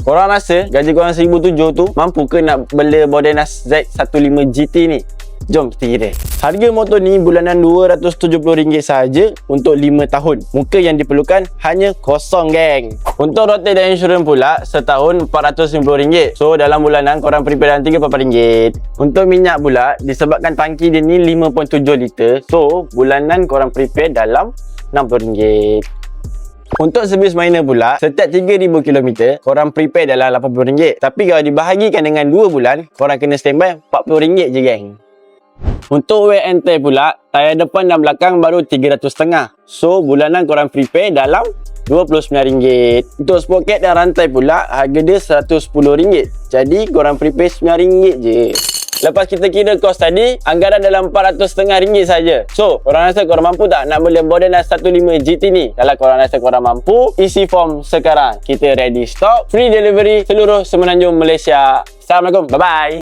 Korang rasa gaji korang 1,700 tu mampu ke nak bela Bordenas Z15 GT ni? Jom kita kira. Harga motor ni bulanan RM270 sahaja untuk 5 tahun. Muka yang diperlukan hanya kosong, geng. Untuk rotate dan insurans pula setahun RM450. So dalam bulanan korang prepare dalam RM34. Untuk minyak pula disebabkan tangki dia ni 5.7 liter. So bulanan korang prepare dalam RM60. Untuk servis minor pula, setiap 3,000 km, korang prepare dalam RM80. Tapi kalau dibahagikan dengan 2 bulan, korang kena standby RM40 je, geng. Untuk wear and tear pula, tayar depan dan belakang baru 300,500. So, bulanan korang prepare dalam RM29. Untuk sprocket dan rantai pula, harga dia RM110. Jadi, korang prepare RM9 je. Lepas kita kira kos tadi, anggaran dalam RM400,500 saja. So, korang rasa korang mampu tak nak beli Bordenas 15 GT ni? Kalau korang rasa korang mampu, isi form sekarang. Kita ready stock, free delivery seluruh Semenanjung Malaysia. Assalamualaikum, bye-bye.